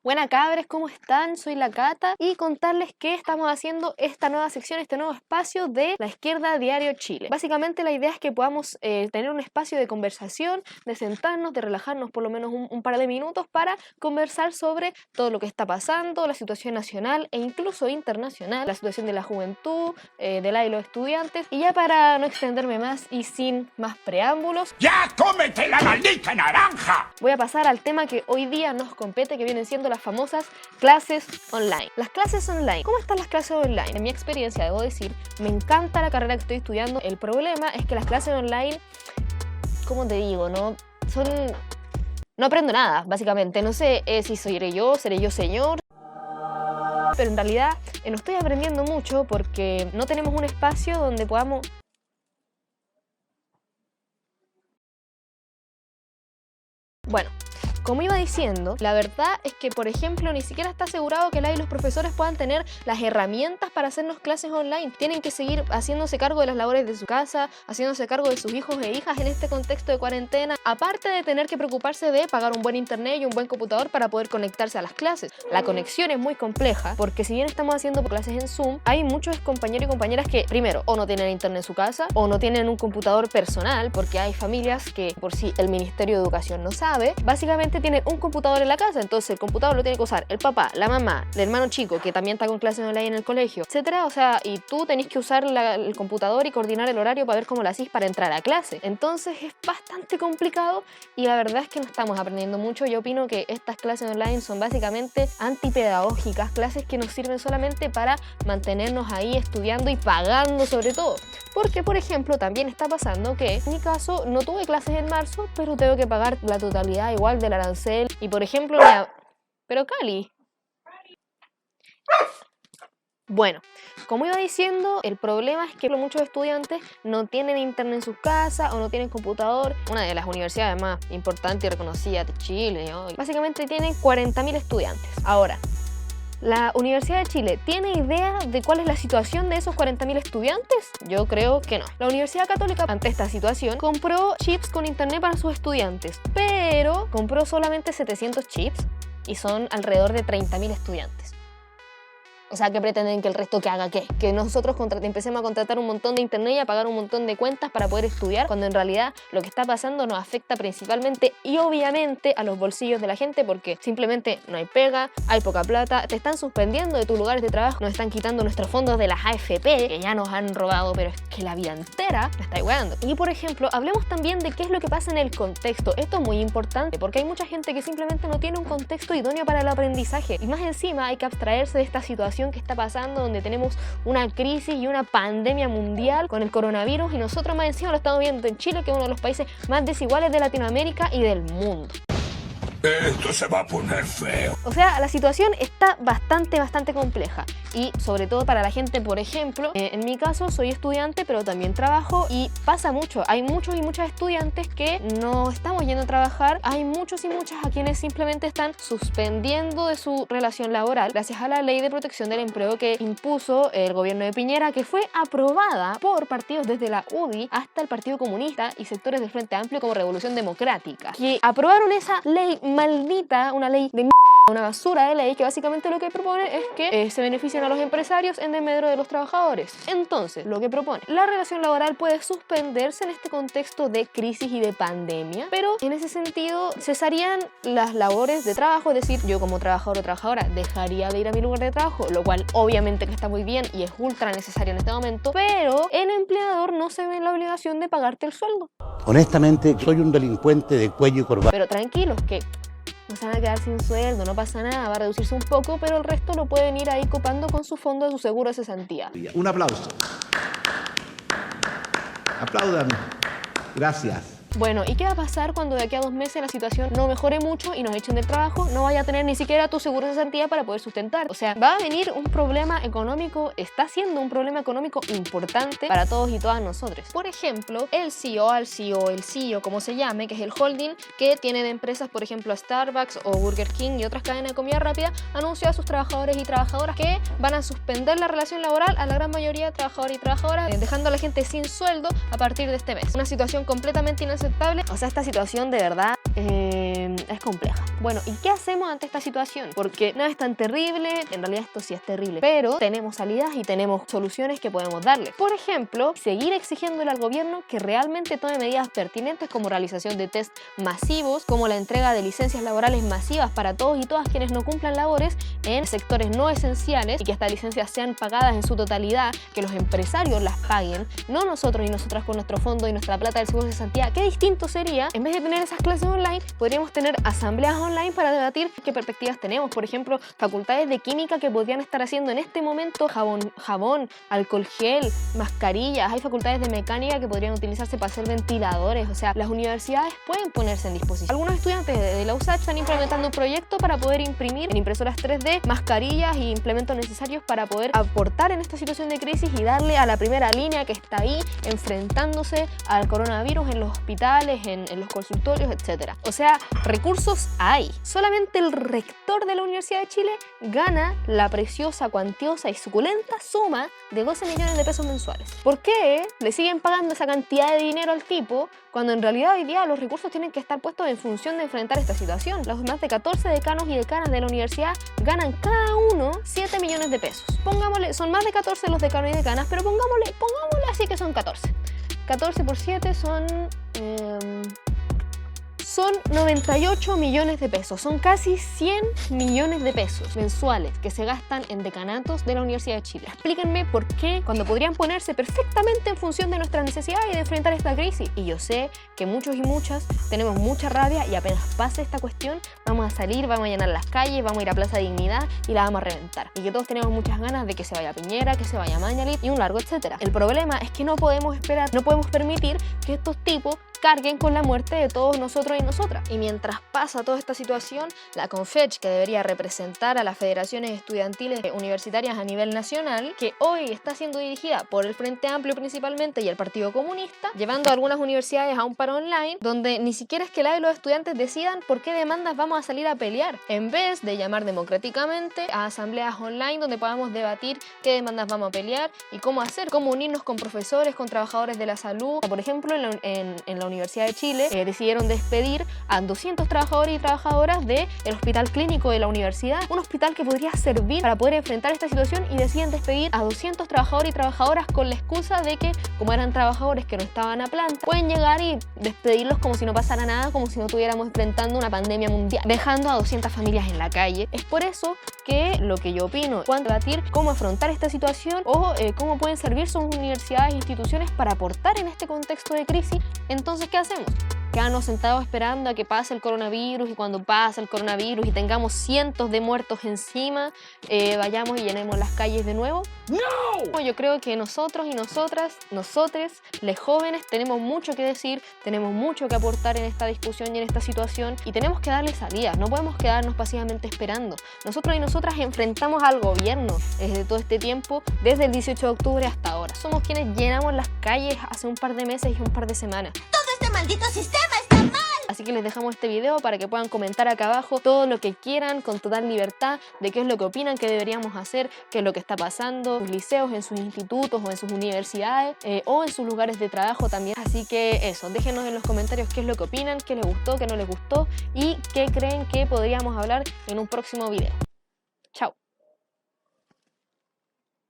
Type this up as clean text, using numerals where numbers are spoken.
Buena cabres, ¿cómo están? Soy la Cata y contarles que estamos haciendo esta nueva sección, este nuevo espacio de La Izquierda Diario Chile. Básicamente la idea es que podamos tener un espacio de conversación, de sentarnos, de relajarnos por lo menos un par de minutos para conversar sobre todo lo que está pasando, la situación nacional e incluso internacional, la situación de la juventud, de la y los estudiantes. Y ya para no extenderme más y sin más preámbulos, ¡ya cómete la maldita naranja! Voy a pasar al tema que hoy día nos compete, que vienen siendo las famosas clases online. Las clases online. ¿Cómo están las clases online? En mi experiencia, debo decir, me encanta la carrera que estoy estudiando. El problema es que las clases online, ¿cómo te digo? No aprendo nada, básicamente. No sé si seré yo señor. Pero en realidad no estoy aprendiendo mucho porque no tenemos un espacio donde podamos... Bueno, como iba diciendo, la verdad es que, por ejemplo, ni siquiera está asegurado que los profesores puedan tener las herramientas para hacernos clases online. Tienen que seguir haciéndose cargo de las labores de su casa, haciéndose cargo de sus hijos e hijas en este contexto de cuarentena, aparte de tener que preocuparse de pagar un buen internet y un buen computador para poder conectarse a las clases. La conexión es muy compleja porque si bien estamos haciendo clases en Zoom, hay muchos compañeros y compañeras que, primero, o no tienen internet en su casa o no tienen un computador personal, porque hay familias que por sí el Ministerio de Educación no sabe. Básicamente tienen un computador en la casa, entonces el computador lo tiene que usar el papá, la mamá, el hermano chico que también está con clases online en el colegio, etcétera. O sea, y tú tenés que usar el computador y coordinar el horario para ver cómo lo hacís para entrar a clase. Entonces es bastante complicado y la verdad es que no estamos aprendiendo mucho. Yo opino que estas clases online son básicamente antipedagógicas, clases que nos sirven solamente para mantenernos ahí estudiando y pagando sobre todo. Porque, por ejemplo, también está pasando que en mi caso no tuve clases en marzo, pero tengo que pagar la totalidad igual del arancel. Y, por ejemplo, pero Cali. Bueno, como iba diciendo, el problema es que muchos estudiantes no tienen internet en sus casas o no tienen computador. Una de las universidades más importantes y reconocidas de Chile, ¿no? Básicamente tienen 40.000 estudiantes. Ahora, ¿la Universidad de Chile tiene idea de cuál es la situación de esos 40.000 estudiantes? Yo creo que no. La Universidad Católica, ante esta situación, compró chips con internet para sus estudiantes, pero compró solamente 700 chips y son alrededor de 30.000 estudiantes. O sea, ¿qué pretenden que el resto que haga qué? Que nosotros empecemos a contratar un montón de internet y a pagar un montón de cuentas para poder estudiar, cuando en realidad lo que está pasando nos afecta principalmente y obviamente a los bolsillos de la gente, porque simplemente no hay pega, hay poca plata, te están suspendiendo de tus lugares de trabajo, nos están quitando nuestros fondos de las AFP, que ya nos han robado, pero es que la vida entera me está igualando. Y por ejemplo, hablemos también de qué es lo que pasa en el contexto. Esto es muy importante porque hay mucha gente que simplemente no tiene un contexto idóneo para el aprendizaje y más encima hay que abstraerse de esta situación que está pasando, donde tenemos una crisis y una pandemia mundial con el coronavirus y nosotros más encima lo estamos viendo en Chile, que es uno de los países más desiguales de Latinoamérica y del mundo. Esto se va a poner feo. O sea, la situación está bastante compleja y sobre todo para la gente, por ejemplo, en mi caso soy estudiante pero también trabajo y pasa mucho. Hay muchos y muchas estudiantes que no estamos yendo a trabajar. Hay muchos y muchas a quienes simplemente están suspendiendo de su relación laboral gracias a la ley de protección del empleo que impuso el gobierno de Piñera, que fue aprobada por partidos desde la UDI hasta el Partido Comunista y sectores del Frente Amplio como Revolución Democrática, que aprobaron esa ley maldita, una ley de una basura de ley que básicamente lo que propone es que se beneficien a los empresarios en desmedro de los trabajadores. Entonces, lo que propone, la relación laboral puede suspenderse en este contexto de crisis y de pandemia, pero en ese sentido cesarían las labores de trabajo, es decir, yo como trabajador o trabajadora dejaría de ir a mi lugar de trabajo, lo cual obviamente que está muy bien y es ultra necesario en este momento, pero el empleador no se ve en la obligación de pagarte el sueldo. Honestamente, soy un delincuente de cuello y corbata. Pero tranquilos, que no se van a quedar sin sueldo, no pasa nada, va a reducirse un poco, pero el resto lo pueden ir ahí copando con su fondo de su seguro de cesantía. Un aplauso. Aplaudan. Gracias. Bueno, ¿y qué va a pasar cuando de aquí a 2 meses la situación no mejore mucho y nos echen del trabajo? No vaya a tener ni siquiera tu seguro de cesantía para poder sustentar. O sea, va a venir un problema económico, está siendo un problema económico importante para todos y todas nosotros. Por ejemplo, el CEO, como se llame, que es el holding que tiene de empresas, por ejemplo, Starbucks o Burger King y otras cadenas de comida rápida, anunció a sus trabajadores y trabajadoras que van a suspender la relación laboral a la gran mayoría de trabajadores y trabajadoras, dejando a la gente sin sueldo a partir de este mes. Una situación completamente inaceptable. O sea, esta situación de verdad es compleja. Bueno, ¿y qué hacemos ante esta situación? Porque no es tan terrible, en realidad esto sí es terrible, pero tenemos salidas y tenemos soluciones que podemos darle. Por ejemplo, seguir exigiéndole al gobierno que realmente tome medidas pertinentes como realización de test masivos, como la entrega de licencias laborales masivas para todos y todas quienes no cumplan labores en sectores no esenciales y que estas licencias sean pagadas en su totalidad, que los empresarios las paguen, no nosotros y nosotras con nuestro fondo y nuestra plata del seguro de cesantía. Qué distinto sería, en vez de tener esas clases online, podríamos tener asambleas online para debatir qué perspectivas tenemos. Por ejemplo, facultades de química que podrían estar haciendo en este momento jabón, alcohol gel, mascarillas. Hay facultades de mecánica que podrían utilizarse para hacer ventiladores. O sea, las universidades pueden ponerse en disposición. Algunos estudiantes de la USACH están implementando un proyecto para poder imprimir en impresoras 3D mascarillas y implementos necesarios para poder aportar en esta situación de crisis y darle a la primera línea que está ahí enfrentándose al coronavirus en los hospitales, en los consultorios, etc. O sea, recursos hay. Solamente el rector de la Universidad de Chile gana la preciosa, cuantiosa y suculenta suma de 12 millones de pesos mensuales. ¿Por qué le siguen pagando esa cantidad de dinero al tipo cuando en realidad hoy día los recursos tienen que estar puestos en función de enfrentar esta situación? Los más de 14 decanos y decanas de la universidad ganan cada uno 7 millones de pesos. Pongámosle, son más de 14 los decanos y decanas, pero pongámosle así que son 14. 14 por 7 son 98 millones de pesos. Son casi 100 millones de pesos mensuales que se gastan en decanatos de la Universidad de Chile. Explíquenme por qué, cuando podrían ponerse perfectamente en función de nuestras necesidades y de enfrentar esta crisis. Y yo sé que muchos y muchas tenemos mucha rabia y apenas pase esta cuestión, vamos a salir, vamos a llenar las calles, vamos a ir a Plaza Dignidad y la vamos a reventar. Y que todos tenemos muchas ganas de que se vaya Piñera, que se vaya Mañalit y un largo etcétera. El problema es que no podemos esperar, no podemos permitir que estos tipos carguen con la muerte de todos nosotros y nosotras. Y mientras pasa toda esta situación, la CONFECH, que debería representar a las federaciones estudiantiles universitarias a nivel nacional, que hoy está siendo dirigida por el Frente Amplio principalmente y el Partido Comunista, llevando a algunas universidades a un paro online, donde ni siquiera es que los estudiantes decidan por qué demandas vamos a salir a pelear, en vez de llamar democráticamente a asambleas online donde podamos debatir qué demandas vamos a pelear y cómo hacer, cómo unirnos con profesores, con trabajadores de la salud. Por ejemplo, en la Universidad de Chile decidieron despedir a 200 trabajadores y trabajadoras del hospital clínico de la universidad, un hospital que podría servir para poder enfrentar esta situación, y deciden despedir a 200 trabajadores y trabajadoras con la excusa de que, como eran trabajadores que no estaban a planta, pueden llegar y despedirlos como si no pasara nada, como si no estuviéramos enfrentando una pandemia mundial, dejando a 200 familias en la calle. Es por eso que lo que yo opino, cuando debatir cómo afrontar esta situación o cómo pueden servir sus universidades e instituciones para aportar en este contexto de crisis. Entonces, ¿qué hacemos? Quedarnos sentados esperando a que pase el coronavirus, y cuando pase el coronavirus y tengamos cientos de muertos encima, vayamos y llenemos las calles de nuevo. ¡No! Yo creo que nosotros y nosotres, los jóvenes, tenemos mucho que decir, tenemos mucho que aportar en esta discusión y en esta situación, y tenemos que darle salidas. No podemos quedarnos pasivamente esperando. Nosotros y nosotras enfrentamos al gobierno desde todo este tiempo, desde el 18 de octubre hasta ahora. Somos quienes llenamos las calles hace un par de meses y un par de semanas. Este maldito sistema está mal. Así que les dejamos este video para que puedan comentar acá abajo todo lo que quieran con total libertad de qué es lo que opinan que deberíamos hacer, qué es lo que está pasando en sus liceos, en sus institutos o en sus universidades o en sus lugares de trabajo también. Así que eso, déjenos en los comentarios qué es lo que opinan, qué les gustó, qué no les gustó y qué creen que podríamos hablar en un próximo video. Chao.